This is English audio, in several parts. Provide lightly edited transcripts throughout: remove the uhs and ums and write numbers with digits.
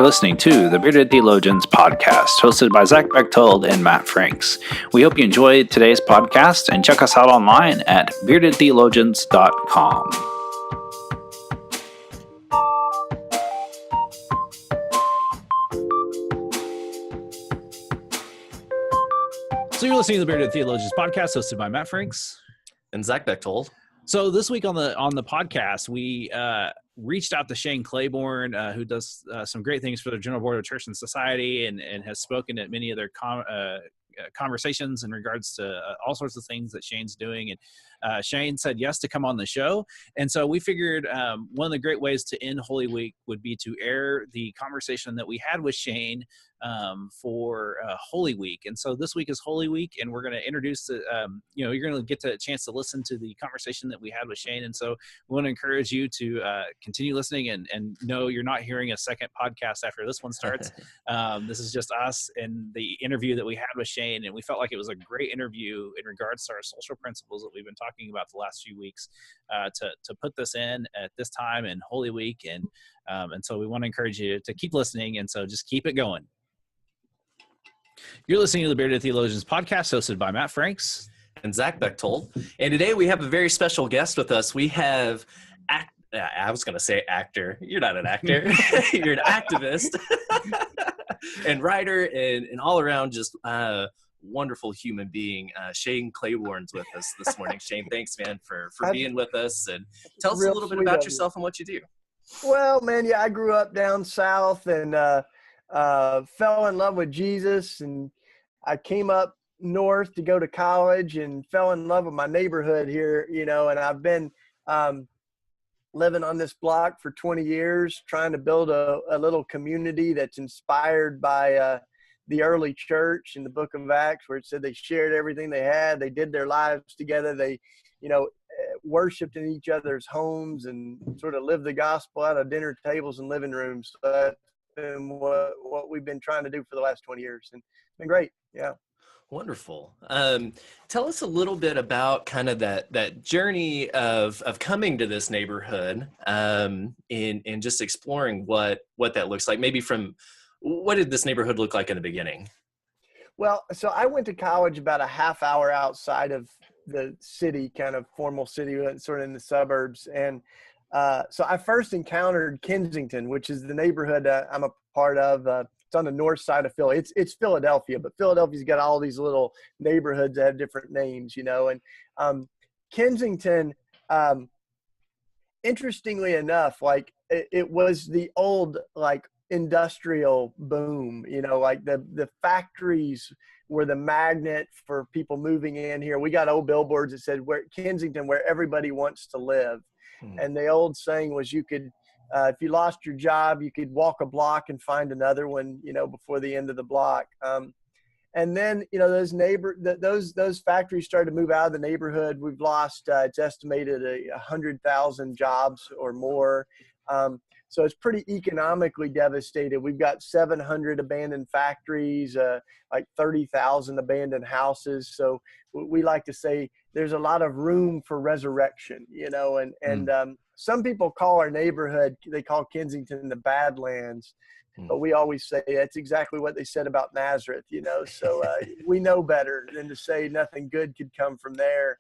listening to the Bearded Theologians podcast, hosted by Zach Bechtold and Matt Franks. We hope you enjoyed today's podcast and check us out online at beardedtheologians.com. So you're listening to the Bearded Theologians podcast, hosted by Matt Franks and Zach Bechtold. So this week on the podcast, we reached out to Shane Claiborne, who does some great things for the General Board of Church and Society, and has spoken at many of their conversations in regards to all sorts of things that Shane's doing. And Shane said yes to come on the show. And so we figured one of the great ways to end Holy Week would be to air the conversation that we had with Shane for Holy Week. And so this week is Holy Week, and we're going to introduce you're going to get a chance to listen to the conversation that we had with Shane. And so we want to encourage you to continue listening and know you're not hearing a second podcast after this one starts. This is just us and the interview that we had with Shane. And we felt like it was a great interview in regards to our social principles that we've been talking about the last few weeks, to put this in at this time in Holy Week. And so we want to encourage you to keep listening. And so just keep it going. You're listening to the Bearded Theologians podcast, hosted by Matt Franks and Zach Bechtold. And today we have a very special guest with us. We have, I was going to say actor. You're not an actor. You're an activist and writer and all around just wonderful human being. Shane Claiborne's with us this morning. Shane, thanks, man, for being with us. And tell us a little bit about yourself and what you do. Well, man, I grew up down south and fell in love with Jesus, and I came up north to go to college and fell in love with my neighborhood here, and I've been living on this block for 20 years, trying to build a little community that's inspired by the early church in the book of Acts, where it said they shared everything they had. They did their lives together. They, worshiped in each other's homes and sort of lived the gospel out of dinner tables and living rooms. So that's been what we've been trying to do for the last 20 years. And it's been great. Yeah. Wonderful. Tell us a little bit about kind of that journey of coming to this neighborhood, and just exploring what that looks like. Maybe from what did this neighborhood look like in the beginning? Well, so I went to college about a half hour outside of the city, kind of formal city, sort of in the suburbs. And so I first encountered Kensington, which is the neighborhood I'm a part of. It's on the north side of Philly. It's Philadelphia, but Philadelphia's got all these little neighborhoods that have different names, And Kensington, interestingly enough, it was the old industrial boom, the factories were the magnet for people moving in here. We got old billboards that said Kensington, where everybody wants to live. And the old saying was you could, if you lost your job, you could walk a block and find another one, before the end of the block. And then, those factories started to move out of the neighborhood. We've lost, it's estimated 100,000 jobs or more. So it's pretty economically devastated. We've got 700 abandoned factories, 30,000 abandoned houses. So we like to say there's a lot of room for resurrection, and some people call our neighborhood, they call Kensington the Badlands, but we always say that's exactly what they said about Nazareth, so we know better than to say nothing good could come from there.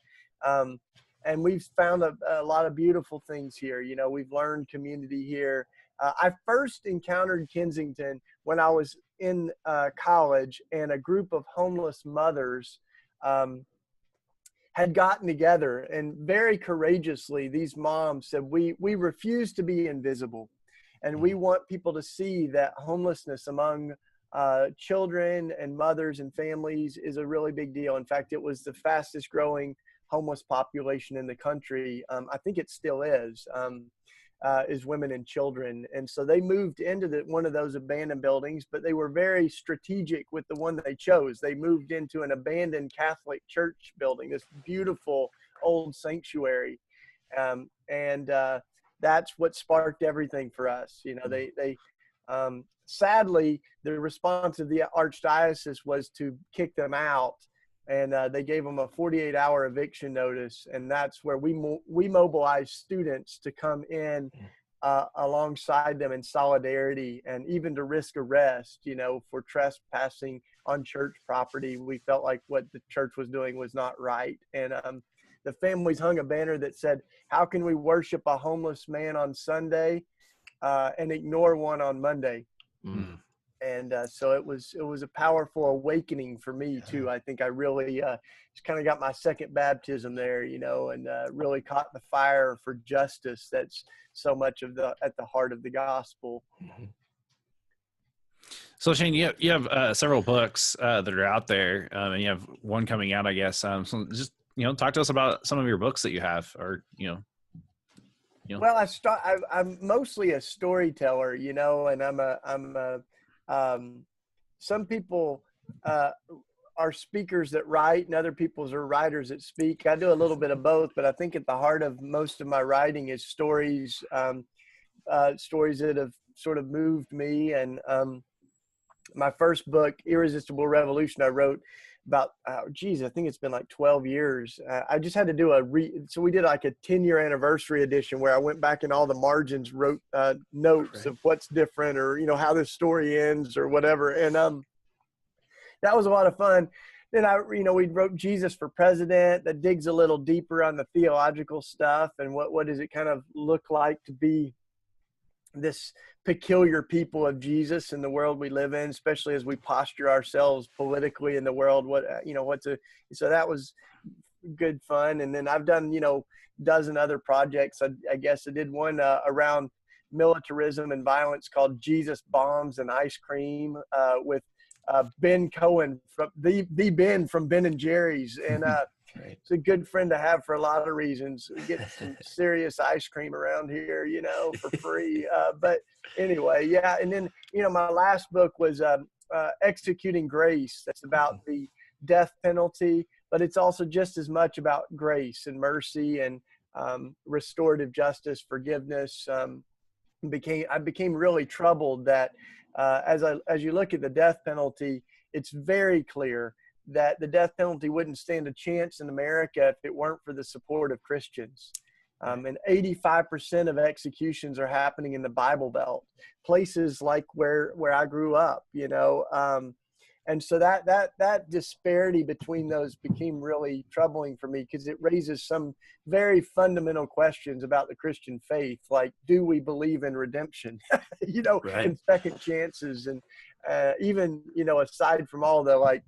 And we've found a lot of beautiful things here. We've learned community here. I first encountered Kensington when I was in college, and a group of homeless mothers had gotten together, and very courageously, these moms said, we refuse to be invisible. And we want people to see that homelessness among children and mothers and families is a really big deal. In fact, it was the fastest growing homeless population in the country. I think it still is women and children. And so they moved into one of those abandoned buildings, but they were very strategic with the one that they chose. They moved into an abandoned Catholic church building, this beautiful old sanctuary. And that's what sparked everything for us. They sadly, the response of the archdiocese was to kick them out. And they gave them a 48-hour eviction notice, and that's where we mobilized students to come in alongside them in solidarity, and even to risk arrest, for trespassing on church property. We felt like what the church was doing was not right. And the families hung a banner that said, "How can we worship a homeless man on Sunday and ignore one on Monday?" Mm. And so it was a powerful awakening for me too. I think I really just kind of got my second baptism there, and really caught the fire for justice. That's so much at the heart of the gospel. Mm-hmm. So Shane, you have several books that are out there, and you have one coming out, I guess. So just talk to us about some of your books that you have, or Well, I'm mostly a storyteller, and some people are speakers that write, and other people are writers that speak. I do a little bit of both, but I think at the heart of most of my writing is stories, stories that have sort of moved me. And my first book, Irresistible Revolution, I wrote about, I think it's been like 12 years. I just had to do so we did like a 10-year anniversary edition where I went back in all the margins, wrote notes of what's different, or, how this story ends or whatever. And that was a lot of fun. Then we wrote Jesus for President, that digs a little deeper on the theological stuff and what does it kind of look like to be this peculiar people of Jesus in the world we live in, especially as we posture ourselves politically in the world. So that was good fun. And then I've done, dozen other projects. I guess I did one around militarism and violence called Jesus Bombs and Ice Cream with Ben Cohen, from the Ben from Ben and Jerry's. And it's a good friend to have for a lot of reasons. We get some serious ice cream around here, for free. But anyway, yeah. And then, my last book was Executing Grace. That's about the death penalty, but it's also just as much about grace and mercy and restorative justice, forgiveness. I became really troubled that as you look at the death penalty, it's very clear that the death penalty wouldn't stand a chance in America if it weren't for the support of Christians. And 85% of executions are happening in the Bible Belt, places like where I grew up, and so that disparity between those became really troubling for me, because it raises some very fundamental questions about the Christian faith, like, do we believe in redemption, and second chances, and even, aside from all the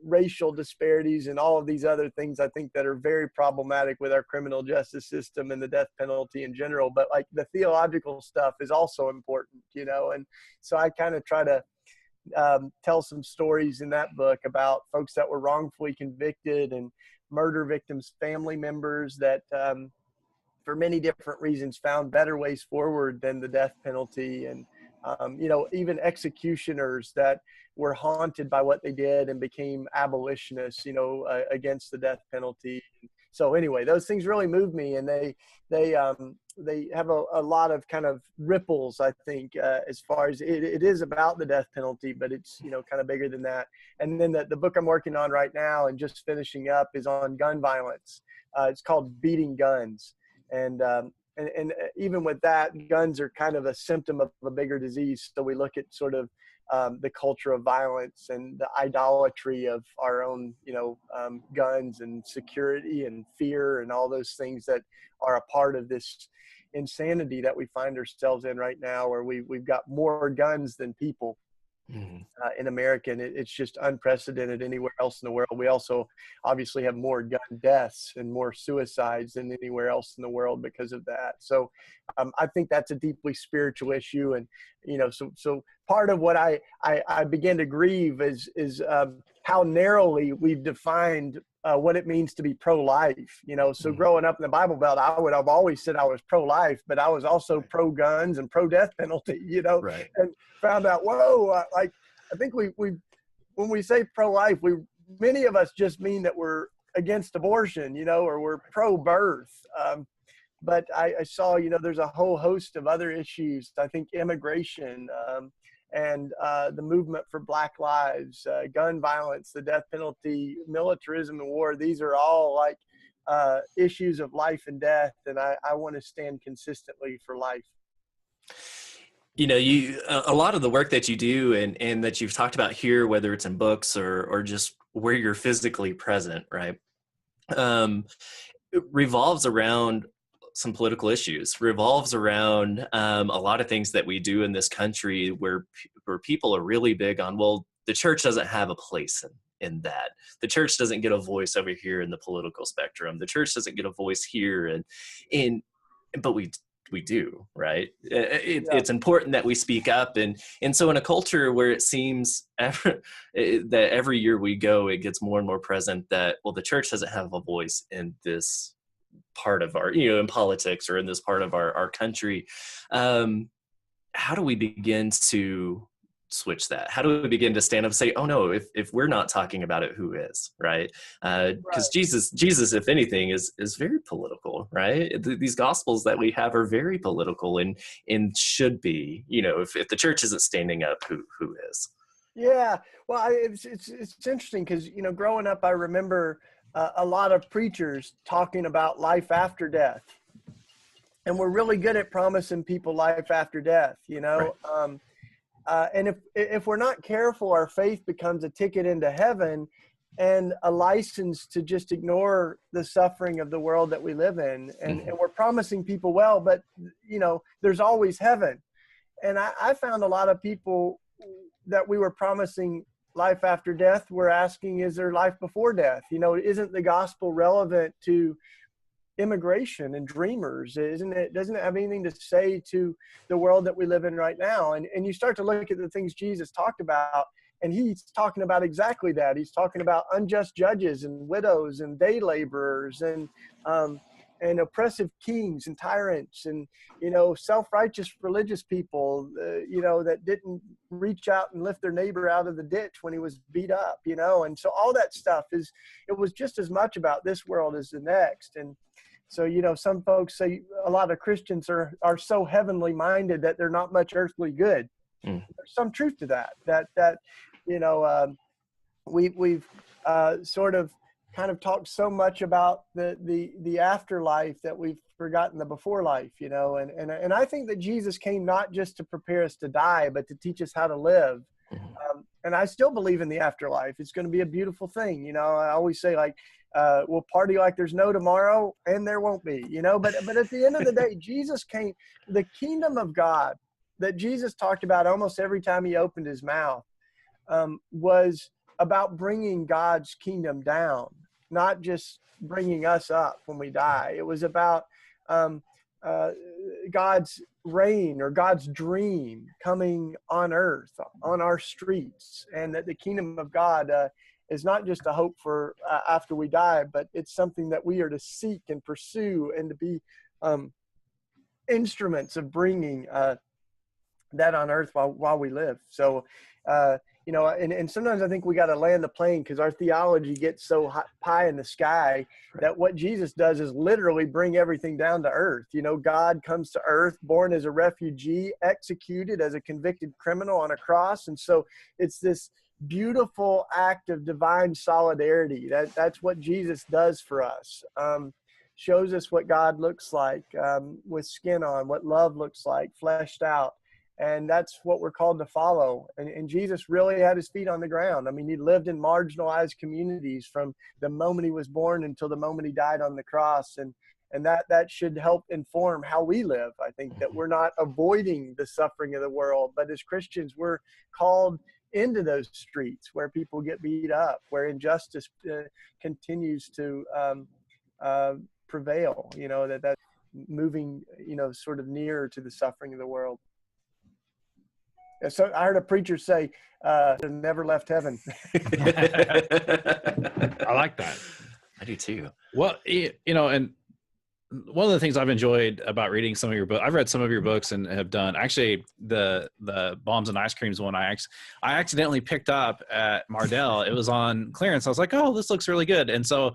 racial disparities and all of these other things, I think that are very problematic with our criminal justice system and the death penalty in general. But like the theological stuff is also important, and so I kind of try to tell some stories in that book about folks that were wrongfully convicted and murder victims' family members that for many different reasons found better ways forward than the death penalty, and even executioners that were haunted by what they did and became abolitionists, against the death penalty. So anyway, those things really moved me, and they have a lot of kind of ripples, I think, as far as it is about the death penalty, but it's, kind of bigger than that. And then the book I'm working on right now and just finishing up is on gun violence. It's called Beating Guns. And even with that, guns are kind of a symptom of a bigger disease. So we look at sort of the culture of violence and the idolatry of our own, guns and security and fear and all those things that are a part of this insanity that we find ourselves in right now, where we've got more guns than people. In America, and it's just unprecedented anywhere else in the world. We also obviously have more gun deaths and more suicides than anywhere else in the world because of that. So I think that's a deeply spiritual issue, and so part of what I began to grieve is how narrowly we've defined what it means to be pro-life. So growing up in the Bible Belt, I've always said I was pro-life, but I was also pro-guns and pro-death penalty. And found out, I think when we say pro-life, many of us just mean that we're against abortion, or we're pro-birth. But I saw, there's a whole host of other issues. I think immigration and the movement for Black lives, gun violence, the death penalty, militarism and war. These are all issues of life and death, and I want to stand consistently for life. You know, a lot of the work that you do and that you've talked about here, whether it's in books or just where you're physically present, right? It revolves around some political issues, revolves around a lot of things that we do in this country where people are really big on, well, the church doesn't have a place in that. The church doesn't get a voice over here in the political spectrum. The church doesn't get a voice here, but we do, right? It's important that we speak up, and so in a culture where it seems that every year we go, it gets more and more present that, well, the church doesn't have a voice in this part of our, in politics or in this part of our country. How do we begin to switch that? How do we begin to stand up and say, oh no, if we're not talking about it, who is, right? Because Jesus, if anything, is very political, right? These gospels that we have are very political and should be, if the church isn't standing up, who is? Yeah, well, it's interesting because, growing up, I remember a lot of preachers talking about life after death. And we're really good at promising people life after death, Right. And if we're not careful, our faith becomes a ticket into heaven and a license to just ignore the suffering of the world that we live in. And we're promising people well, but, there's always heaven. And I found a lot of people that we were promising life after death were asking, is there life before death? Isn't the gospel relevant to immigration and dreamers? Doesn't it have anything to say to the world that we live in right now? And you start to look at the things Jesus talked about, and he's talking about exactly that. He's talking about unjust judges and widows and day laborers and oppressive kings and tyrants and, self-righteous religious people, that didn't reach out and lift their neighbor out of the ditch when he was beat up, and so all that stuff it was just as much about this world as the next. And so, some folks say a lot of Christians are so heavenly minded that they're not much earthly good. There's some truth to that, we've sort of kind of talked so much about the afterlife that we've forgotten the before life, and I think that Jesus came not just to prepare us to die, but to teach us how to live. And I still believe in the afterlife. It's going to be a beautiful thing. I always say, like, we'll party like there's no tomorrow, and there won't be, but at the end of the day, Jesus came, the kingdom of God that Jesus talked about almost every time he opened his mouth, was about bringing God's kingdom down, not just bringing us up when we die. It was about God's reign or God's dream coming on earth, on our streets, and that the kingdom of God is not just a hope for after we die, but it's something that we are to seek and pursue and to be instruments of bringing that on earth while we live. So, and sometimes I think we got to land the plane because our theology gets so high in the sky that what Jesus does is literally bring everything down to earth. God comes to earth, born as a refugee, executed as a convicted criminal on a cross. And so it's this beautiful act of divine solidarity. That's what Jesus does for us. Shows us what God looks like with skin on, what love looks like, fleshed out. And that's what we're called to follow. And Jesus really had his feet on the ground. I mean, he lived in marginalized communities from the moment he was born until the moment he died on the cross. And that should help inform how we live. I think that we're not avoiding the suffering of the world, but as Christians, we're called into those streets where people get beat up, where injustice continues to prevail, that moving, sort of nearer to the suffering of the world. So I heard a preacher say, never left heaven. I like that. I do too. Well, and one of the things I've enjoyed about reading some of your books, I've read some of your books and have done actually the Bombs and Ice Creams one. I accidentally picked up at Mardell. It was on clearance. I was like, oh, this looks really good. And so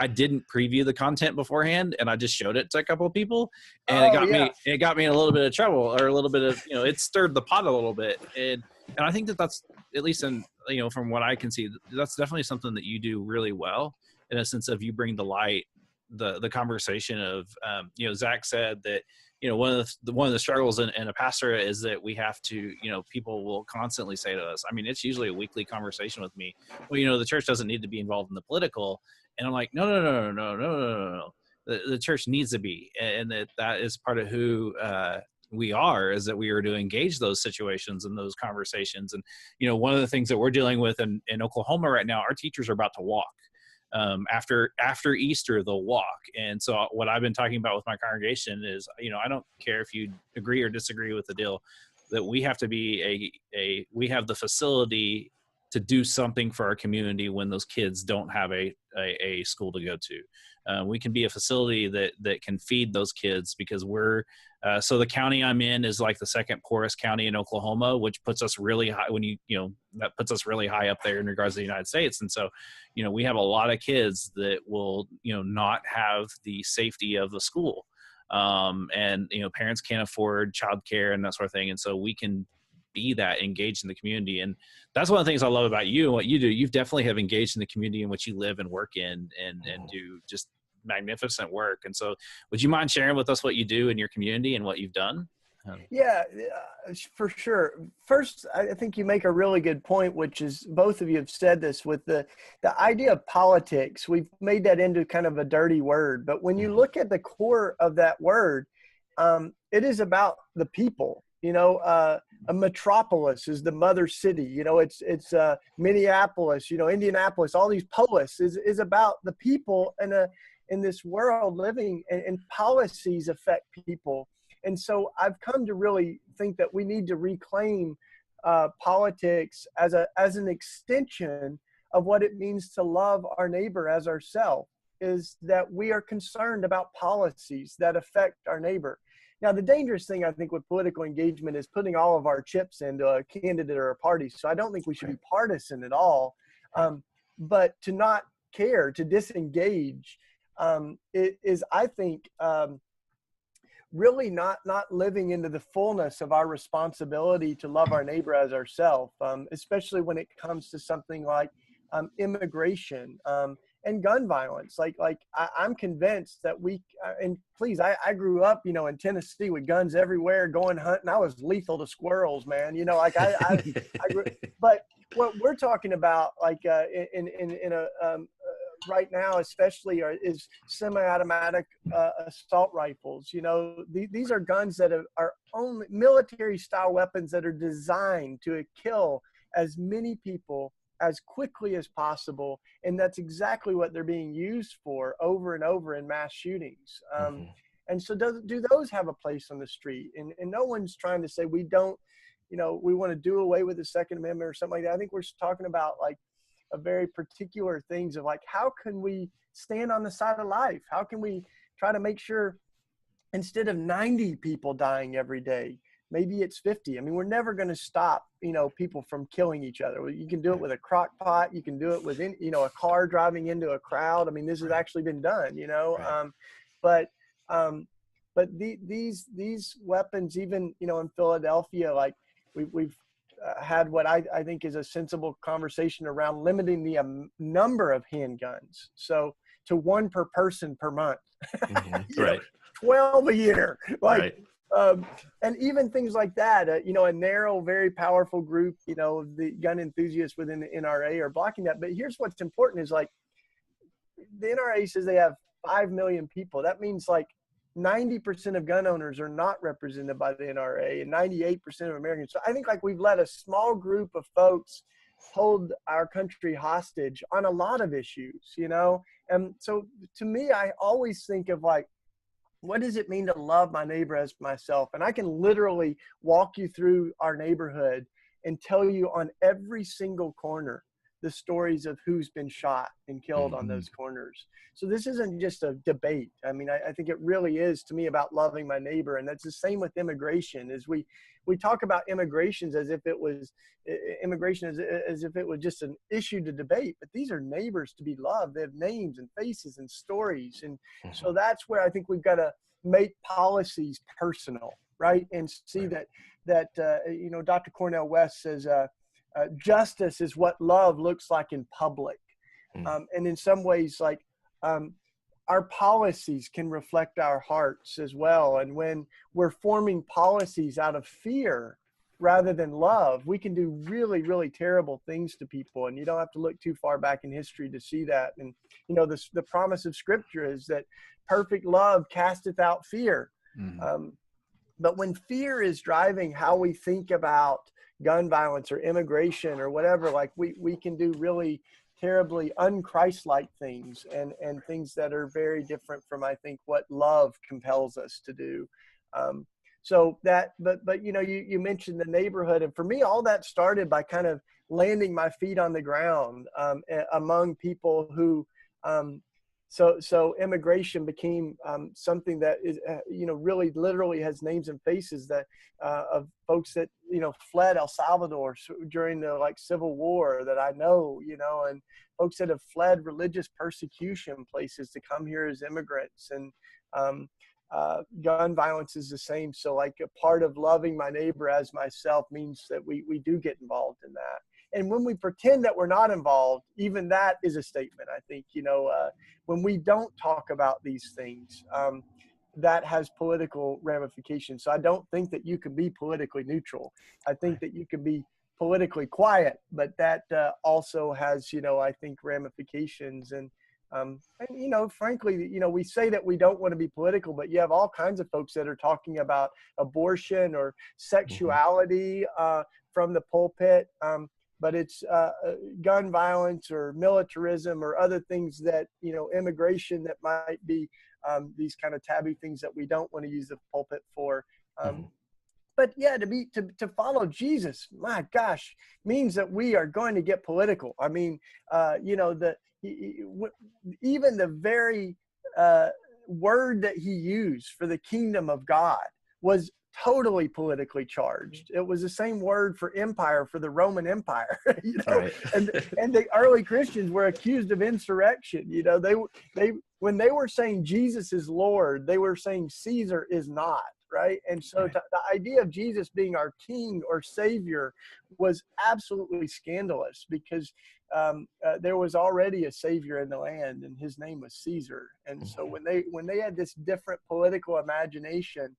I didn't preview the content beforehand, and I just showed it to a couple of people, and it got me in a little bit of trouble, or a little bit of, it stirred the pot a little bit. And I think that's, at least in, from what I can see, that's definitely something that you do really well, in a sense of you bring the light the conversation of, Zach said that, one of the struggles in a pastorate is that we have to, people will constantly say to us, I mean, it's usually a weekly conversation with me, well, the church doesn't need to be involved in the political. And I'm like, no. The church needs to be, and that is part of who we are, is that we are to engage those situations and those conversations. And, one of the things that we're dealing with in Oklahoma right now, our teachers are about to walk. After Easter, they'll walk. And so what I've been talking about with my congregation is, I don't care if you agree or disagree with the deal, that we have to be we have the facility to do something for our community when those kids don't have a school to go to. We can be a facility that can feed those kids, because we're, so the county I'm in is like the second poorest county in Oklahoma, which puts us really high that puts us really high up there in regards to the United States. And so, we have a lot of kids that will, not have the safety of the school. And, parents can't afford childcare and that sort of thing. And so we can be that engaged in the community. And that's one of the things I love about you and what you do. You've definitely have engaged in the community in which you live and work in, and do just magnificent work. And so would you mind sharing with us what you do in your community and what you've done? Yeah, for sure. First, I think you make a really good point, which is, both of you have said this, with the idea of politics. We've made that into kind of a dirty word, but when you look at the core of that word, it is about the people. A metropolis is the mother city. It's Minneapolis, Indianapolis, all these polis is about the people in this world living, and policies affect people. And so I've come to really think that we need to reclaim politics as an extension of what it means to love our neighbor as ourselves, is that we are concerned about policies that affect our neighbor. Now, the dangerous thing, I think, with political engagement is putting all of our chips into a candidate or a party. So I don't think we should be partisan at all. But to not care, to disengage, it is, I think, really not living into the fullness of our responsibility to love our neighbor as ourselves, especially when it comes to something like immigration and gun violence. I'm convinced that and please, I grew up, in Tennessee with guns everywhere, going hunting. I was lethal to squirrels, man. But what we're talking about, right now, especially, is semi-automatic assault rifles. These are guns that are only military-style weapons that are designed to kill as many people as quickly as possible, and that's exactly what they're being used for over and over in mass shootings. And so, do those have a place on the street? And no one's trying to say we don't, we want to do away with the Second Amendment or something like that. I think we're talking about a very particular things of how can we stand on the side of life? How can we try to make sure, instead of 90 people dying every day, maybe it's 50. I mean, we're never going to stop, people from killing each other. You can do it with a crock pot. You can do it with, a car driving into a crowd. I mean, this has actually been done, Right. But these weapons, even, in Philadelphia, we've had what I think is a sensible conversation around limiting the number of handguns. So to one per person per month, Right. 12 a year, Right. And even things like that, a narrow, very powerful group, the gun enthusiasts within the NRA are blocking that. But here's what's important is the NRA says they have 5 million people. That means 90% of gun owners are not represented by the NRA, and 98% of Americans. So I think we've let a small group of folks hold our country hostage on a lot of issues, And so to me, I always think of what does it mean to love my neighbor as myself? And I can literally walk you through our neighborhood and tell you on every single corner the stories of who's been shot and killed on those corners. So this isn't just a debate. I mean, I think it really is, to me, about loving my neighbor. And that's the same with immigration. As we talk about immigration as if it was just an issue to debate, but these are neighbors to be loved. They have names and faces and stories. And so that's where I think we've got to make policies personal, right? And see that Dr. Cornel West says, justice is what love looks like in public. And in some ways, our policies can reflect our hearts as well. And when we're forming policies out of fear rather than love, we can do really, really terrible things to people. And you don't have to look too far back in history to see that. And, the promise of Scripture is that perfect love casteth out fear. Mm-hmm. But when fear is driving how we think about gun violence or immigration or whatever, like we can do really terribly un-Christ-like things and things that are very different from, I think, what love compels us to do. But you mentioned the neighborhood, and for me, all that started by kind of landing my feet on the ground among people who, so immigration became something that is, really literally has names and faces that of folks that, fled El Salvador during the Civil War that I know, and folks that have fled religious persecution places to come here as immigrants. And gun violence is the same. So a part of loving my neighbor as myself means that we do get involved in that. And when we pretend that we're not involved, even that is a statement. I think, when we don't talk about these things, that has political ramifications. So I don't think that you can be politically neutral. I think that you can be politically quiet, but that also has, I think ramifications. And frankly, we say that we don't want to be political, but you have all kinds of folks that are talking about abortion or sexuality from the pulpit. But it's gun violence or militarism or other things that, immigration that might be these kind of taboo things that we don't want to use the pulpit for. But yeah, to follow Jesus, my gosh, means that we are going to get political. I mean, even the very word that he used for the kingdom of God was totally politically charged. It was the same word for empire for the Roman Empire, Right. and the early Christians were accused of insurrection. They when they were saying Jesus is Lord, they were saying Caesar is not. Right. And so the idea of Jesus being our king or savior was absolutely scandalous because there was already a savior in the land and his name was Caesar. And so when they had this different political imagination,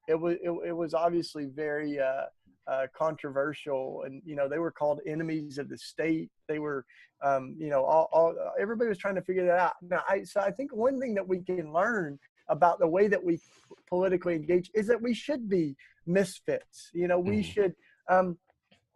it was obviously very controversial, and they were called enemies of the state. They were everybody was trying to figure that out. Now I think one thing that we can learn about the way that we politically engage is that we should be misfits. We should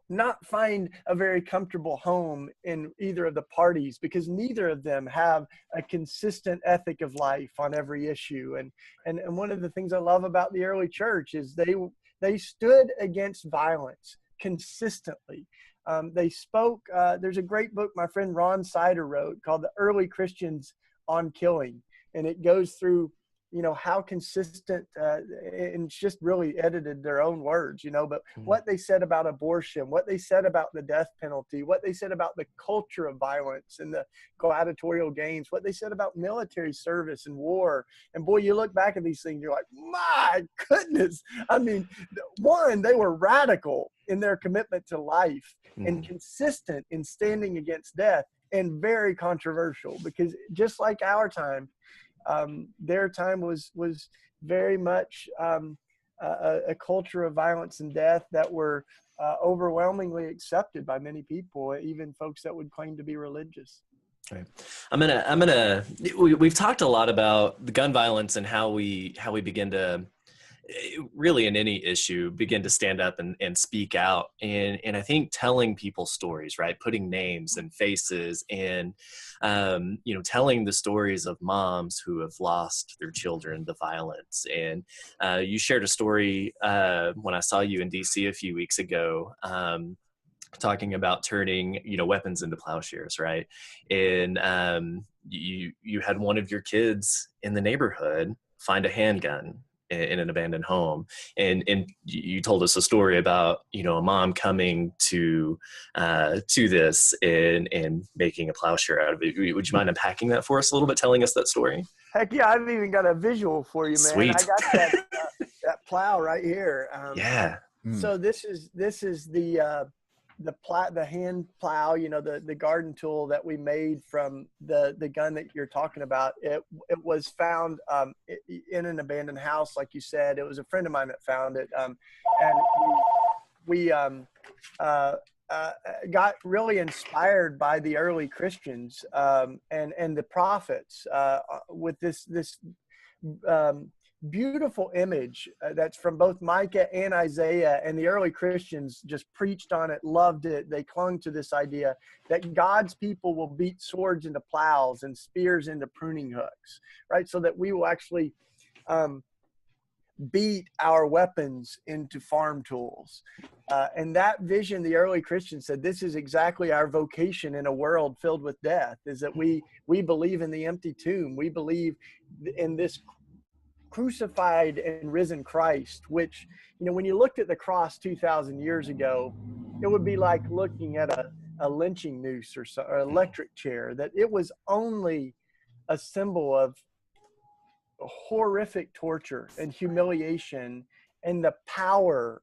not find a very comfortable home in either of the parties because neither of them have a consistent ethic of life on every issue. And one of the things I love about the early church is they stood against violence consistently. They spoke, there's a great book my friend Ron Sider wrote called The Early Christians on Killing. And it goes through how consistent, and it's just really edited their own words, but what they said about abortion, what they said about the death penalty, what they said about the culture of violence and the gladiatorial games, what they said about military service and war. And boy, you look back at these things, you're like, my goodness. I mean, one, they were radical in their commitment to life and consistent in standing against death, and very controversial because just like our time, their time was very much a culture of violence and death that were overwhelmingly accepted by many people, even folks that would claim to be religious. Right. We've talked a lot about the gun violence and how we begin to really in any issue begin to stand up and speak out. And I think telling people stories, right? Putting names and faces and, telling the stories of moms who have lost their children to violence. And you shared a story when I saw you in DC a few weeks ago, talking about turning, weapons into plowshares, right? And you had one of your kids in the neighborhood find a handgun in an abandoned home, and you told us a story about a mom coming to this and making a plowshare out of it. Would you mind unpacking that for us a little bit, telling us that story? Heck yeah, I've even got a visual for you, man. Sweet. I got that plow right here. Yeah. So this is the the hand plow, you know, the garden tool that we made from the gun that you're talking about, it was found in an abandoned house, like you said. It was a friend of mine that found it, and we got really inspired by the early Christians and the prophets with this beautiful image that's from both Micah and Isaiah, and the early Christians just preached on it, loved it. They clung to this idea that God's people will beat swords into plows and spears into pruning hooks, right? So that we will actually beat our weapons into farm tools. And that vision, the early Christians said, this is exactly our vocation in a world filled with death, is that we believe in the empty tomb. We believe in this crucified and risen Christ, which, you know, when you looked at the cross 2,000 years ago, it would be like looking at a lynching noose or an electric chair, that it was only a symbol of horrific torture and humiliation and the power,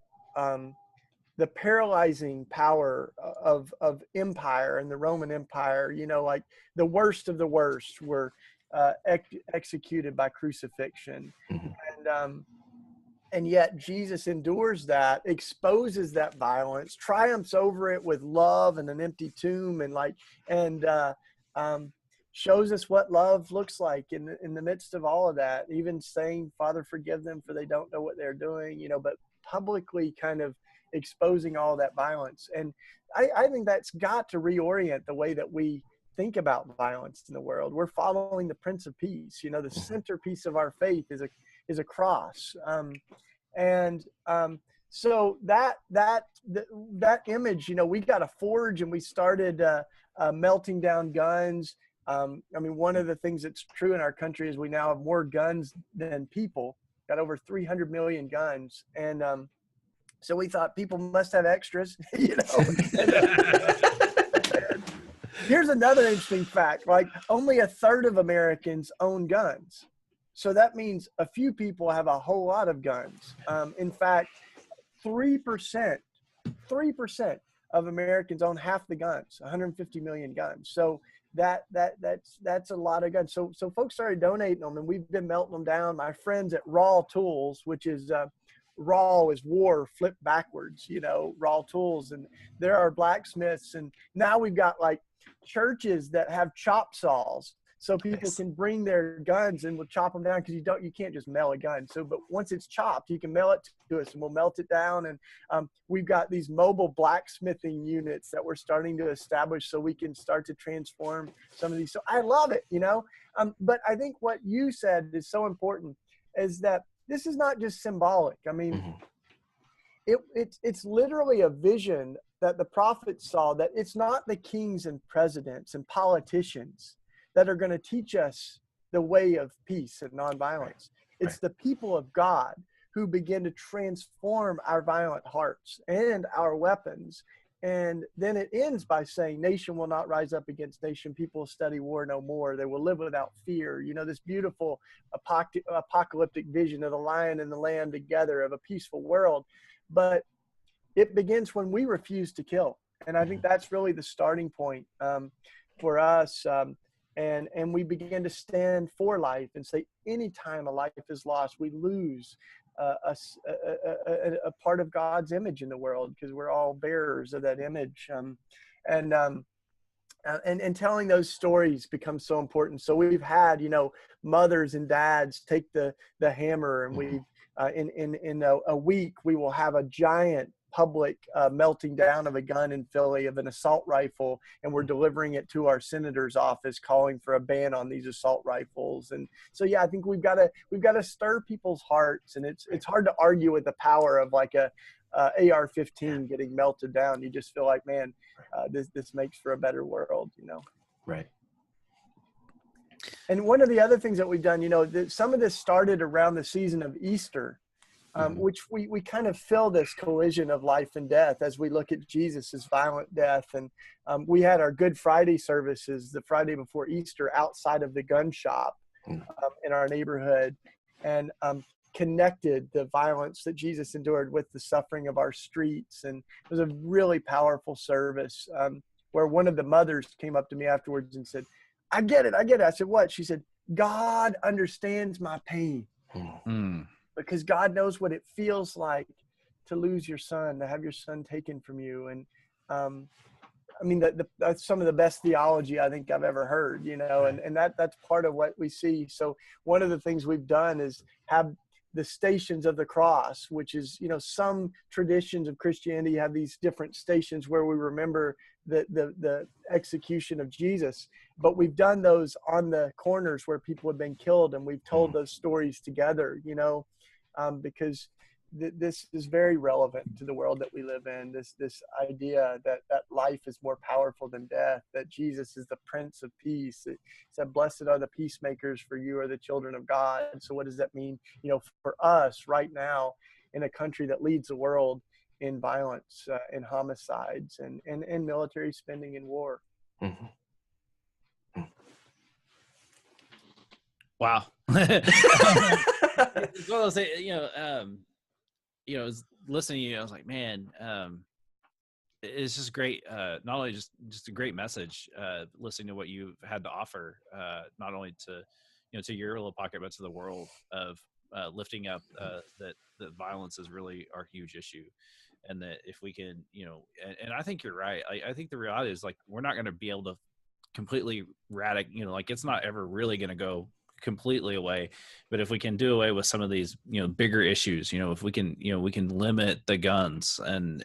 the paralyzing power of empire and the Roman Empire. You know, like the worst of the worst were executed by crucifixion. And yet Jesus endures that, exposes that violence, triumphs over it with love and an empty tomb, and shows us what love looks like in the midst of all of that, even saying, Father, forgive them, for they don't know what they're doing, you know, but publicly kind of exposing all that violence. And I think that's got to reorient the way that we think about violence in the world. We're following the Prince of Peace. You know, the centerpiece of our faith is a cross. So that image, you know, we got a forge and we started melting down guns. I mean, one of the things that's true in our country is we now have more guns than people. Got over 300 million guns, and so we thought people must have extras, you know. Here's another interesting fact: like, only a third of Americans own guns. So that means a few people have a whole lot of guns. In fact, 3% of Americans own half the guns, 150 million guns. So that's a lot of guns. So folks started donating them, and we've been melting them down. My friends at Raw Tools, which is raw is war flipped backwards, you know, Raw Tools, and there are blacksmiths, and now we've got like churches that have chop saws, so people can bring their guns and we'll chop them down, because you can't just mail a gun. So, but once it's chopped, you can mail it to us and we'll melt it down. And we've got these mobile blacksmithing units that we're starting to establish, so we can start to transform some of these. So I love it, you know. But I think what you said is so important, is that this is not just symbolic. I mean, it's literally a vision that the prophets saw, that it's not the kings and presidents and politicians that are going to teach us the way of peace and nonviolence. It's the people of God who begin to transform our violent hearts and our weapons. And then it ends by saying, nation will not rise up against nation. People will study war no more. They will live without fear. You know, this beautiful apocalyptic vision of the lion and the lamb together, of a peaceful world. But it begins when we refuse to kill. And I think that's really the starting point for us. And we begin to stand for life and say, anytime a life is lost, we lose a part of God's image in the world, because we're all bearers of that image. And telling those stories becomes so important. So we've had, you know, mothers and dads take the hammer, and we in a week we will have a giant public melting down of a gun in Philly, of an assault rifle, and we're delivering it to our senator's office, calling for a ban on these assault rifles. And so, yeah, I think we've got to stir people's hearts, and it's hard to argue with the power of like a AR-15 getting melted down. You just feel like, man, this makes for a better world, you know. Right. And one of the other things that we've done, you know, some of this started around the season of Easter. Which we kind of feel this collision of life and death as we look at Jesus's violent death. And we had our Good Friday services the Friday before Easter outside of the gun shop in our neighborhood. And connected the violence that Jesus endured with the suffering of our streets. And it was a really powerful service, where one of the mothers came up to me afterwards and said, I get it. I said, what? She said, God understands my pain. Because God knows what it feels like to lose your son, to have your son taken from you. And I mean, that's some of the best theology I think I've ever heard, and that's part of what we see. So one of the things we've done is have the Stations of the Cross, which is, some traditions of Christianity have these different stations where we remember the execution of Jesus, but we've done those on the corners where people have been killed, and we've told those stories together, because this is very relevant to the world that we live in. This idea that life is more powerful than death, that Jesus is the Prince of Peace. It said, "Blessed are the peacemakers, for you are the children of God." And so, what does that mean? For us right now, in a country that leads the world in violence, in homicides, and military spending in war. Wow. It's one of those things, I was listening to you, I was like, man, it's just great. Not only just a great message, listening to what you've had to offer, not only to your little pocket, but to the world, of lifting up that violence is really our huge issue. And that if we can, and I think you're right. I think the reality is, like, we're not going to be able to completely it's not ever really going to go completely away, but if we can do away with some of these bigger issues, if we can we can limit the guns, and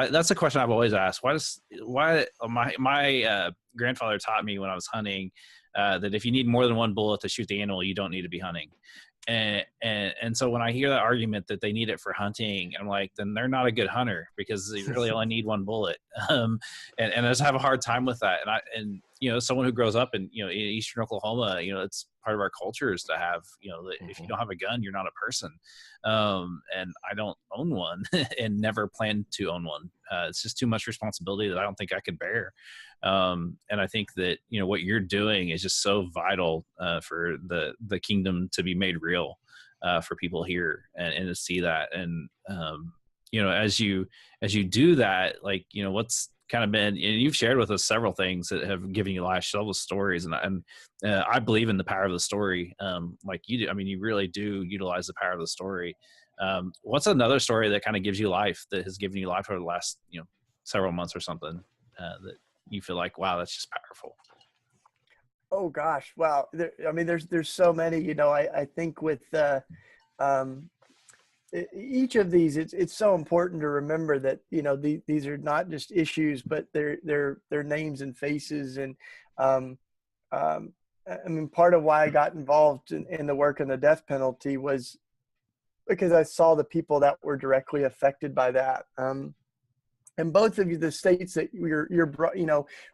that's a question I've always asked. Why my grandfather taught me when I was hunting that if you need more than one bullet to shoot the animal, you don't need to be hunting. And so when I hear that argument that they need it for hunting, I'm like, then they're not a good hunter, because they really only need one bullet. And I just have a hard time with that. And someone who grows up in Eastern Oklahoma, it's part of our culture is to have that if you don't have a gun, you're not a person. And I don't own one and never plan to own one. It's just too much responsibility that I don't think I could bear. And I think that what you're doing is just so vital for the kingdom to be made real for people here, and to see that. And as you do that, like what's kind of been, and you've shared with us several things that have given you life, several stories, and I believe in the power of the story, like you do. I mean, you really do utilize the power of the story. What's another story that kind of gives you life, that has given you life over the last several months or something, that you feel like, wow, that's just powerful? Oh gosh, wow. There's so many. I think with each of these, it's so important to remember that these are not just issues, but they're names and faces. And part of why I got involved in the work on the death penalty was because I saw the people that were directly affected by that. And both of you, the states that you're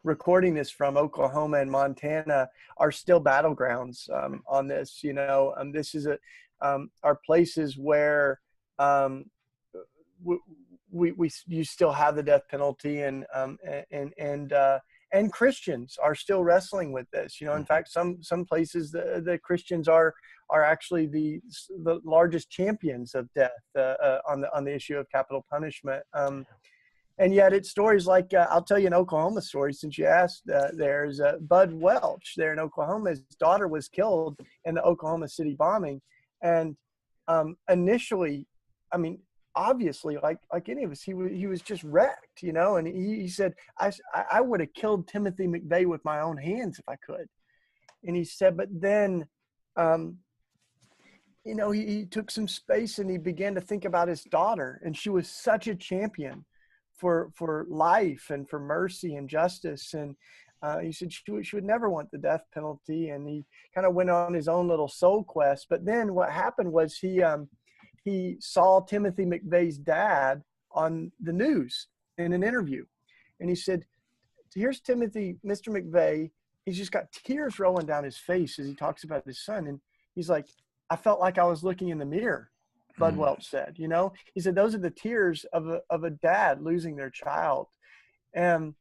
recording this from, Oklahoma and Montana, are still battlegrounds on this. This is are places where you still have the death penalty, and Christians are still wrestling with this. In fact, some places the Christians are actually the largest champions of death on the issue of capital punishment. And yet it's stories like, I'll tell you an Oklahoma story since you asked. There's Bud Welch there in Oklahoma. His daughter was killed in the Oklahoma City bombing. And initially, obviously, like any of us, he was just wrecked, and he said, I would have killed Timothy McVeigh with my own hands if I could. And he said, but then, he took some space and he began to think about his daughter, and she was such a champion for life and for mercy and justice. And he said she would never want the death penalty. And he kind of went on his own little soul quest. But then what happened was he saw Timothy McVeigh's dad on the news in an interview. And he said, here's Mr. McVeigh. He's just got tears rolling down his face as he talks about his son. And he's like, I felt like I was looking in the mirror. Bud Welch said, he said, those are the tears of a dad losing their child. And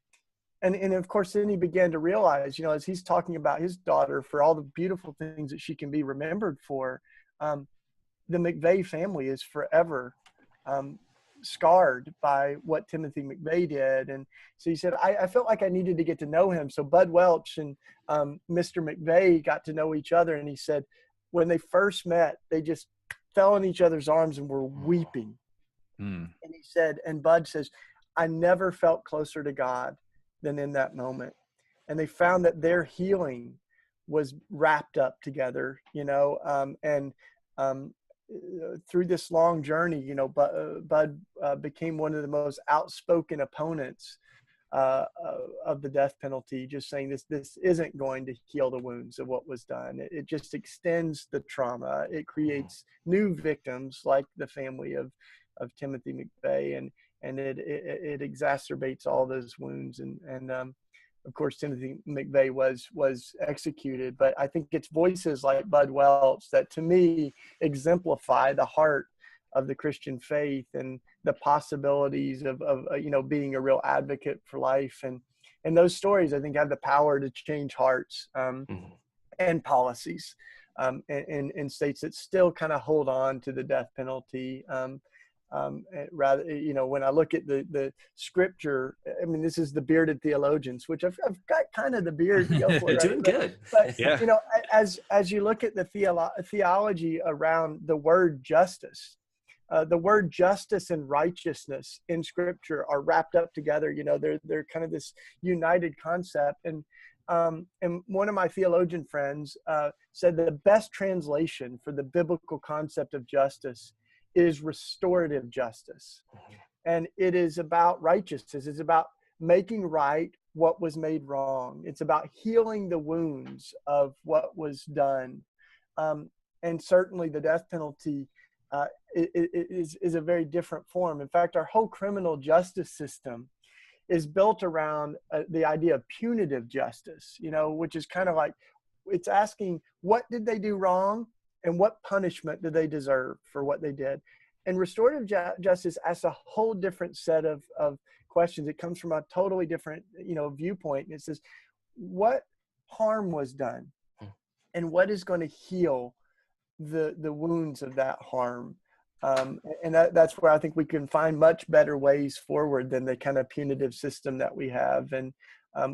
of course, then he began to realize, as he's talking about his daughter, for all the beautiful things that she can be remembered for, the McVeigh family is forever scarred by what Timothy McVeigh did. And so he said, I felt like I needed to get to know him. So Bud Welch and Mr. McVeigh got to know each other. And he said, when they first met, they just fell in each other's arms and were weeping. And he said, and Bud says, I never felt closer to God than in that moment. And they found that their healing was wrapped up together, through this long journey, Bud became one of the most outspoken opponents of the death penalty, just saying this isn't going to heal the wounds of what was done. It just extends the trauma. It creates new victims like the family of Timothy McVeigh, and it exacerbates all those wounds. And of course, Timothy McVeigh was executed, but I think it's voices like Bud Welch that, to me, exemplify the heart of the Christian faith and the possibilities of being a real advocate for life. And those stories, I think, have the power to change hearts and policies in states that still kind of hold on to the death penalty. Rather, when I look at the scripture, I mean, this is the bearded theologians, which I've got kind of the beard to go for. Right? Doing good. But yeah. As you look at the theology around the word justice, the word justice and righteousness in scripture are wrapped up together. They're kind of this united concept. And one of my theologian friends said that the best translation for the biblical concept of justice is restorative justice. And it is about righteousness. It's about making right what was made wrong. It's about healing the wounds of what was done. And certainly the death penalty is a very different form. In fact, our whole criminal justice system is built around the idea of punitive justice, which is kind of like, it's asking, what did they do wrong? And what punishment do they deserve for what they did? And restorative justice asks a whole different set of questions. It comes from a totally different, viewpoint. And it says, what harm was done? And what is going to heal the wounds of that harm? And that's where I think we can find much better ways forward than the kind of punitive system that we have. And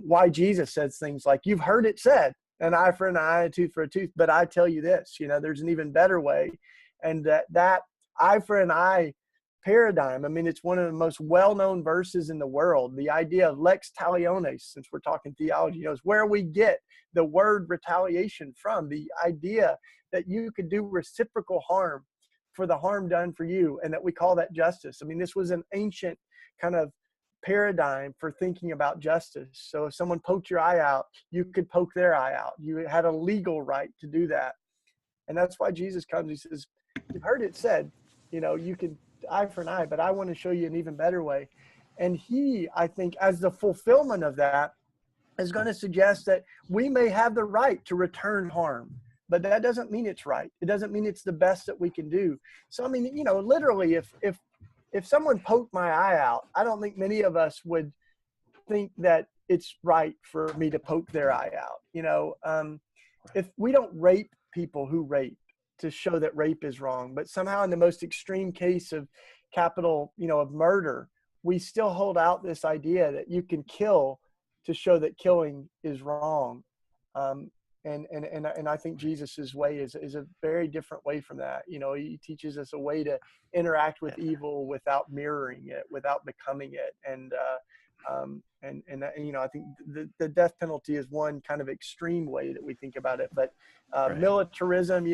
why Jesus says things like, you've heard it said, an eye for an eye, a tooth for a tooth. But I tell you this, there's an even better way. And that eye for an eye paradigm, I mean, it's one of the most well-known verses in the world. The idea of lex talionis, since we're talking theology, is where we get the word retaliation from. The idea that you could do reciprocal harm for the harm done for you, and that we call that justice. I mean, this was an ancient kind of paradigm for thinking about justice. So if someone poked your eye out, you could poke their eye out. You had a legal right to do that. And that's why Jesus comes. He says, you've heard it said, you can eye for an eye, but I want to show you an even better way. And he, I think, as the fulfillment of that, is going to suggest that we may have the right to return harm, but that doesn't mean it's right. It doesn't mean it's the best that we can do. So, I mean, literally, if someone poked my eye out, I don't think many of us would think that it's right for me to poke their eye out. If we don't rape people who rape to show that rape is wrong, but somehow in the most extreme case of capital, of murder, we still hold out this idea that you can kill to show that killing is wrong. And I think Jesus's way is a very different way from that. He teaches us a way to interact with evil without mirroring it, without becoming it. And I think the death penalty is one kind of extreme way that we think about it. But militarism,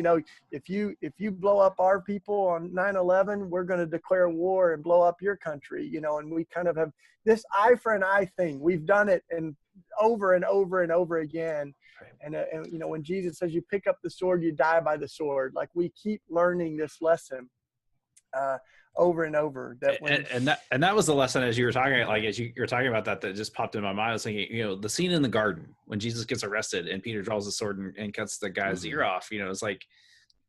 if you blow up our people on 9/11, we're going to declare war and blow up your country. And we kind of have this eye for an eye thing. We've done it and over and over and over again. And when Jesus says you pick up the sword, you die by the sword. Like, we keep learning this lesson over and over. And that was the lesson, as you were talking, you're talking about that just popped in my mind. I was thinking, the scene in the garden when Jesus gets arrested and Peter draws the sword and cuts the guy's ear off. It's like,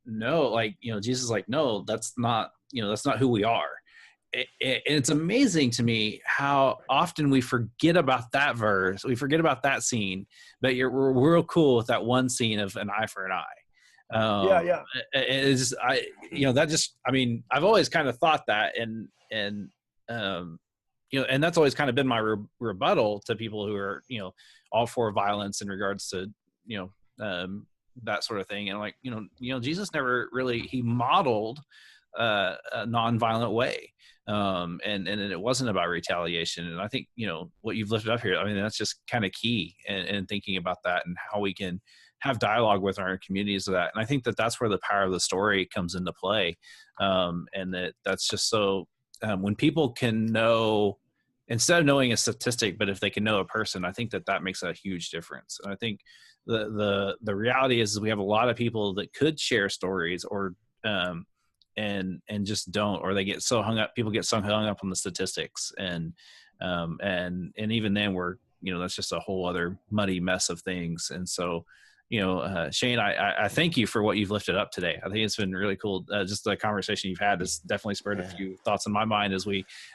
no, Jesus is like, no, that's not who we are. It's amazing to me how often we forget about that verse. We forget about that scene, but we're real cool with that one scene of an eye for an eye. Yeah, yeah. Is that just, I mean, I've always kind of thought that, and and that's always kind of been my rebuttal to people who are, all for violence in regards to, that sort of thing. And like, Jesus never really, he modeled a nonviolent way. And it wasn't about retaliation. And I think, what you've lifted up here, I mean, that's just kind of key in thinking about that and how we can have dialogue with our communities of that. And I think that that's where the power of the story comes into play. And that's just so, when people can know, instead of knowing a statistic, but if they can know a person, I think that makes a huge difference. And I think the reality is we have a lot of people that could share stories or, and just don't, or they get so hung up, people get so hung up on the statistics. And even then we're, that's just a whole other muddy mess of things. And so, Shane, I thank you for what you've lifted up today. I think it's been really cool. Just the conversation you've had has definitely spurred a few thoughts in my mind as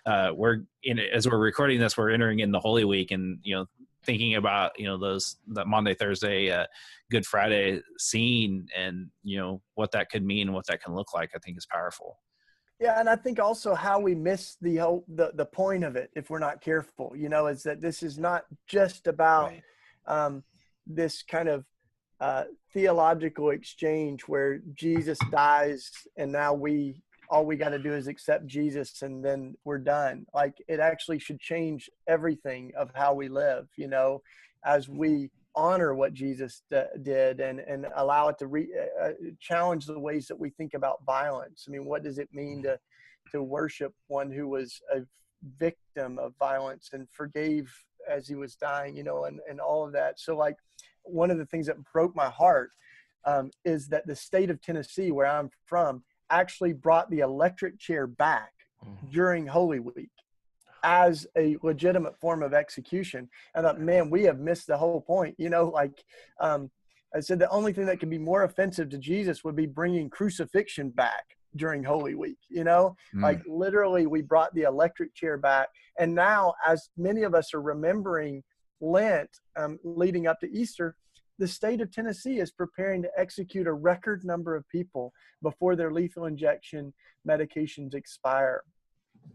as we're recording this, we're entering in the Holy Week, and, thinking about, that Monday, Thursday, Good Friday scene, and, what that could mean and what that can look like, I think is powerful. Yeah, and I think also how we miss the point of it if we're not careful, is that this is not just about this kind of theological exchange where Jesus dies and now all we got to do is accept Jesus and then we're done. Like, it actually should change everything of how we live, as we honor what Jesus did and allow it to challenge the ways that we think about violence. I mean, what does it mean to worship one who was a victim of violence and forgave as he was dying, and all of that. So, like, one of the things that broke my heart is that the state of Tennessee, where I'm from, actually brought the electric chair back during Holy Week as a legitimate form of execution. And I thought, man, we have missed the whole point. I said the only thing that could be more offensive to Jesus would be bringing crucifixion back during Holy Week. Like, literally, we brought the electric chair back. And now, as many of us are remembering Lent leading up to Easter, the state of Tennessee is preparing to execute a record number of people before their lethal injection medications expire.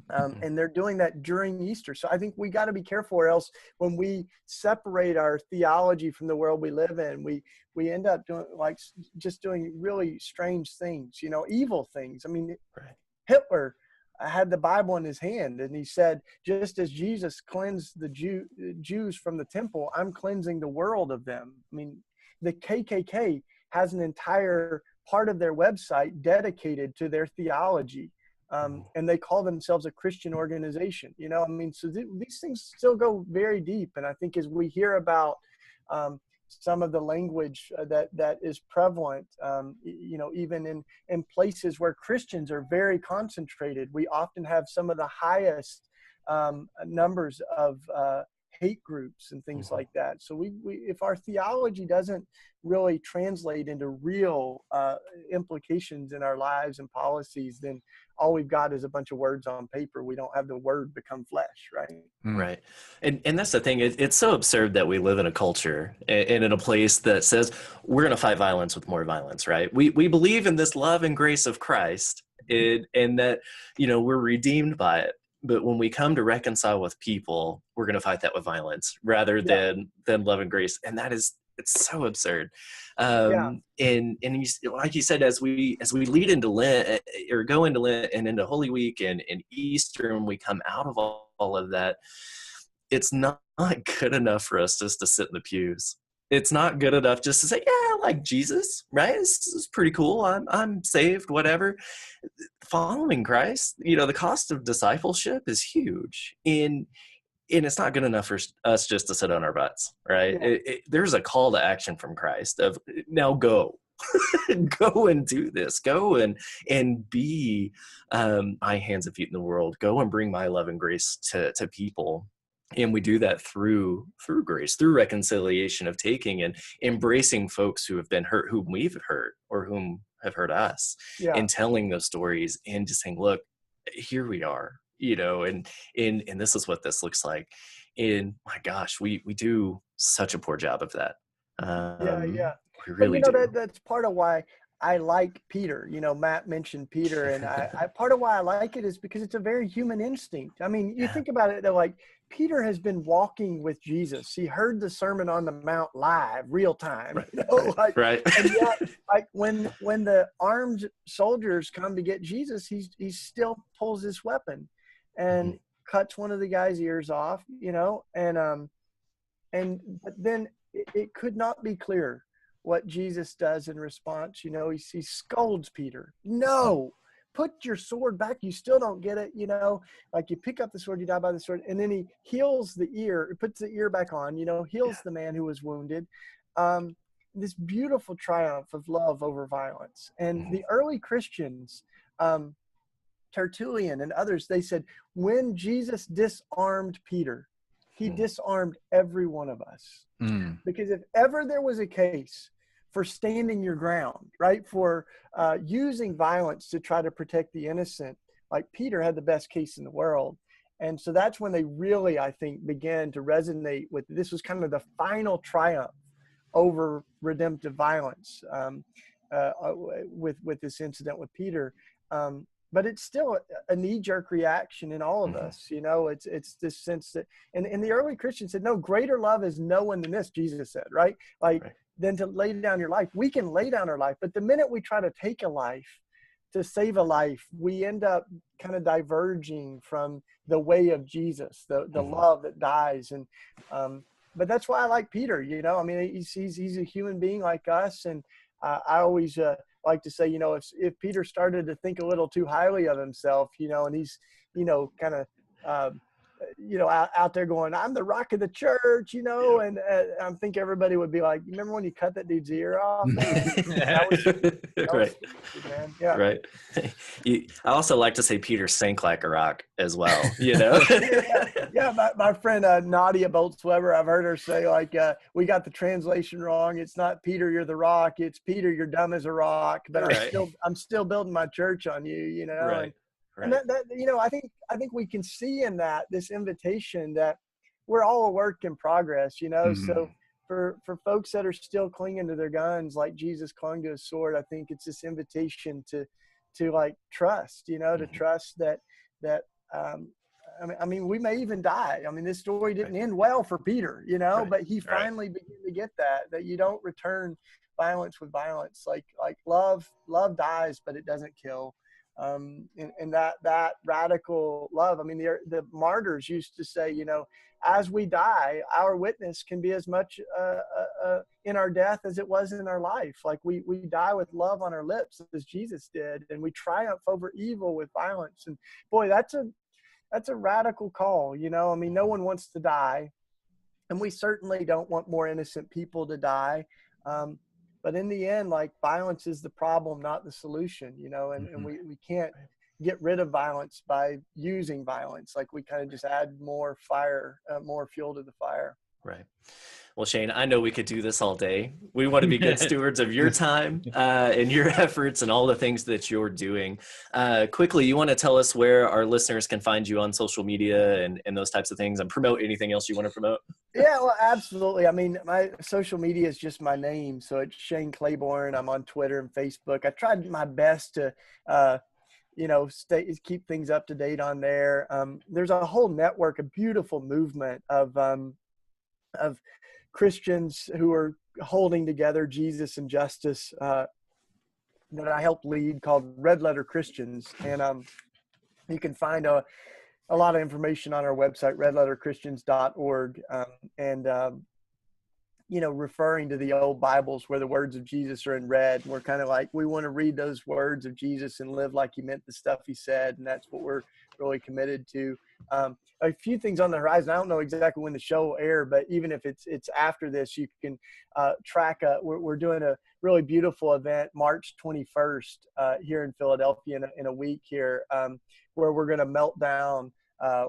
And they're doing that during Easter. So I think we got to be careful, or else when we separate our theology from the world we live in, we end up doing really strange things, evil things. I mean, Hitler had the Bible in his hand, and he said, just as Jesus cleansed the Jews from the temple, I'm cleansing the world of them. I mean, the KKK has an entire part of their website dedicated to their theology. And they call themselves a Christian organization, so these things still go very deep. And I think as we hear about some of the language that is prevalent, even in places where Christians are very concentrated, we often have some of the highest numbers of hate groups and things like that. So if our theology doesn't really translate into real implications in our lives and policies, then all we've got is a bunch of words on paper. We don't have the word become flesh, right? Right. And that's the thing. It's so absurd that we live in a culture and in a place that says we're going to fight violence with more violence, right? We believe in this love and grace of Christ and that, we're redeemed by it. But when we come to reconcile with people, we're going to fight that with violence rather than love and grace. And it's so absurd. And like you said, as we lead into Lent or go into Lent and into Holy Week and Easter, and we come out of all of that, it's not good enough for us just to sit in the pews. It's not good enough just to say, yeah, I like Jesus, right? This is pretty cool. I'm saved, whatever. Following Christ, the cost of discipleship is huge. And it's not good enough for us just to sit on our butts, right? Yeah. There's a call to action from Christ of now go, go and do this, go and be my hands and feet in the world, go and bring my love and grace to people. And we do that through grace, through reconciliation of taking and embracing folks who have been hurt, whom we've hurt or whom have hurt us, and telling those stories and just saying, look, here we are, and this is what this looks like. And my gosh, we do such a poor job of that. We really do. That's part of why I like Peter. You know, Matt mentioned Peter, and I part of why I like it is because it's a very human instinct. I mean, you think about it, they're like, Peter has been walking with Jesus. He heard the Sermon on the Mount live, real time. Right. You know, like, Right. and yet, like when the armed soldiers come to get Jesus, he still pulls this weapon and cuts one of the guy's ears off. You know, but then it could not be clearer what Jesus does in response. You know, he scolds Peter. No, put your sword back. You still don't get it. You know, like you pick up the sword, you die by the sword. And then he heals the ear, puts the ear back on, you know, heals the man who was wounded. This beautiful triumph of love over violence. And the early Christians, Tertullian and others, they said, when Jesus disarmed Peter, he disarmed every one of us. Because if ever there was a case for standing your ground, right, for using violence to try to protect the innocent, like Peter had the best case in the world. And so that's when they really, I think, began to resonate with, this was kind of the final triumph over redemptive violence with this incident with Peter. But it's still a knee-jerk reaction in all of us. You know, it's this sense that, and the early Christians said, no, greater love is no one than this, Jesus said, right? Like, than to lay down your life. We can lay down our life, but the minute we try to take a life to save a life, we end up kind of diverging from the way of Jesus, the love that dies. And, but that's why I like Peter, you know, I mean, he's a human being like us. And I always, like to say, you know, if Peter started to think a little too highly of himself, you know, and he's, you know, kind of, you know, out there going, I'm the rock of the church, you know, and I think everybody would be like, you remember when you cut that dude's ear off? That was Right. stupid, man. Yeah. Right. I also like to say Peter sank like a rock as well, you know? Yeah. My friend Nadia Boltzweber, I've heard her say, like, we got the translation wrong. It's not Peter, you're the rock. It's Peter, you're dumb as a rock. But I'm still building my church on you, you know? Right. And that, you know, I think we can see in that this invitation that we're all a work in progress, you know. So for folks that are still clinging to their guns, like Jesus clung to his sword, I think it's this invitation to like trust, you know, to trust that I mean, we may even die. I mean, this story didn't end well for Peter, you know, but he finally began to get that you don't return violence with violence. Like love dies, but it doesn't kill. And that radical love. I mean, the martyrs used to say, you know, as we die, our witness can be as much in our death as it was in our life. Like we die with love on our lips as Jesus did, and we triumph over evil with violence. And boy, that's a radical call, you know. I mean, no one wants to die, and we certainly don't want more innocent people to die. But in the end, like, violence is the problem, not the solution, you know, and we can't get rid of violence by using violence. Like, we kind of just add more fire, more fuel to the fire. Right. Well, Shane, I know we could do this all day. We want to be good stewards of your time and your efforts and all the things that you're doing. Quickly, you want to tell us where our listeners can find you on social media and those types of things, and promote anything else you want to promote? Yeah, well, absolutely. I mean, my social media is just my name. So it's Shane Claiborne. I'm on Twitter and Facebook. I tried my best to, you know, keep things up to date on there. There's a whole network, a beautiful movement of Christians who are holding together Jesus and justice that I help lead, called Red Letter Christians. And you can find a lot of information on our website, redletterchristians.org. You know, referring to the old Bibles where the words of Jesus are in red. We're kind of like, we want to read those words of Jesus and live like he meant the stuff he said. And that's what we're really committed to. A few things on the horizon. I don't know exactly when the show will air, but even if it's after this, you can track. We're doing a really beautiful event, March 21st, here in Philadelphia in a week here, where we're going to melt down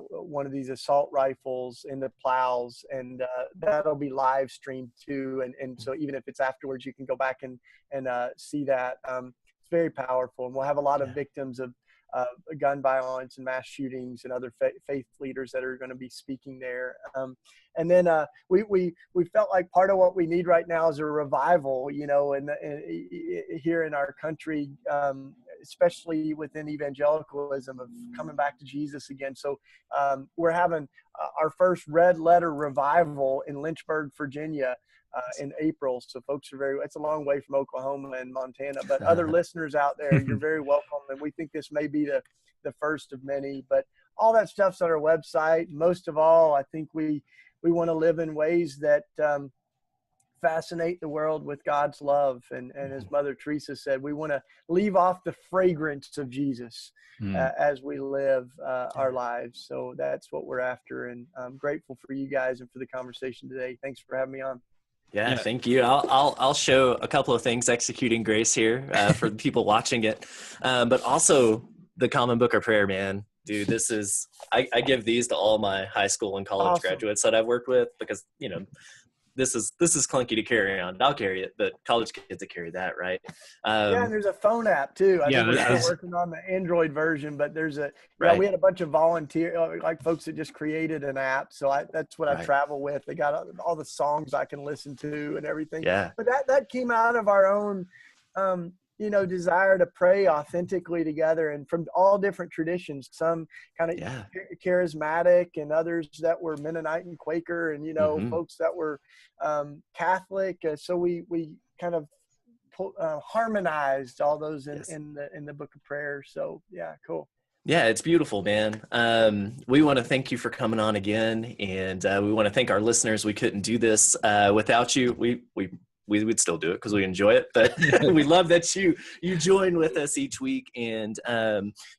one of these assault rifles in the Plows, and that'll be live streamed too. And so even if it's afterwards, you can go back and see that. It's very powerful, and we'll have a lot of victims of gun violence and mass shootings and other faith leaders that are going to be speaking there. And then we felt like part of what we need right now is a revival, here in our country, especially within evangelicalism, of coming back to Jesus again. So we're having our first Red Letter revival in Lynchburg, Virginia, in April. So folks it's a long way from Oklahoma and Montana, but other listeners out there, you're very welcome. And we think this may be the first of many, but all that stuff's on our website. Most of all, I think we want to live in ways that fascinate the world with God's love. And as Mother Teresa said, we want to leave off the fragrance of Jesus as we live our lives. So that's what we're after. And I'm grateful for you guys and for the conversation today. Thanks for having me on. Yeah, thank you. I'll show a couple of things, Executing Grace here for the people watching it, but also the Common Book of Prayer, man. Dude, this is I give these to all my high school and college graduates that I've worked with, because this is clunky to carry on. I'll carry it, but college kids to carry that, right? And there's a phone app too. I think we're still working on the Android version, but there's we had a bunch of volunteer, like folks that just created an app. So that's what I travel with. They got all the songs I can listen to and everything. Yeah. But that came out of our own, desire to pray authentically together, and from all different traditions, some kind of charismatic and others that were Mennonite and Quaker, and, folks that were Catholic. So we kind of harmonized all those in the Book of Prayer. So yeah, cool. Yeah, it's beautiful, man. We want to thank you for coming on again, and we want to thank our listeners. We couldn't do this without you. We would still do it because we enjoy it, but we love that you join with us each week. And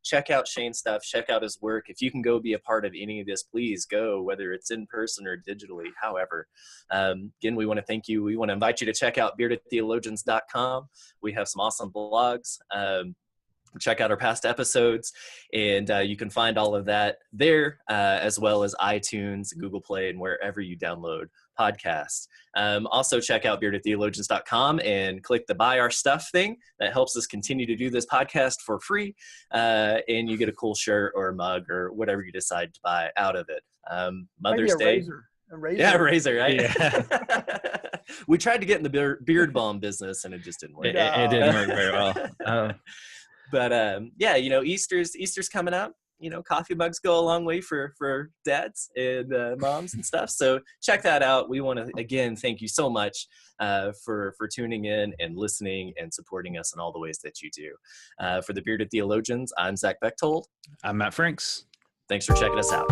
check out Shane's stuff, check out his work. If you can go be a part of any of this, please go, whether it's in person or digitally, however. Again, we want to thank you. We want to invite you to check out beardedtheologians.com. We have some awesome blogs. Check out our past episodes, and you can find all of that there, as well as iTunes, Google Play, and wherever you download podcasts. Also check out beardedtheologians.com and click the buy our stuff thing. That helps us continue to do this podcast for free, and you get a cool shirt or a mug or whatever you decide to buy out of it. Mother's Day. A razor. Yeah, a razor, right? Yeah. We tried to get in the beard balm business, and it just didn't work. It didn't work very well. But Easter's coming up. Coffee mugs go a long way for dads and moms and stuff. So check that out. We want to, again, thank you so much for tuning in and listening and supporting us in all the ways that you do. For the Bearded Theologians, I'm Zach Bechtold. I'm Matt Franks. Thanks for checking us out.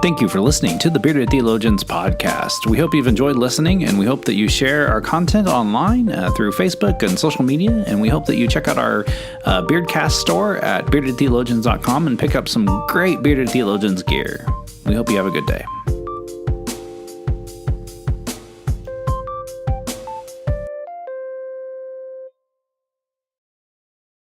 Thank you for listening to the Bearded Theologians podcast. We hope you've enjoyed listening, and we hope that you share our content online through Facebook and social media, and we hope that you check out our Beardcast store at beardedtheologians.com and pick up some great Bearded Theologians gear. We hope you have a good day.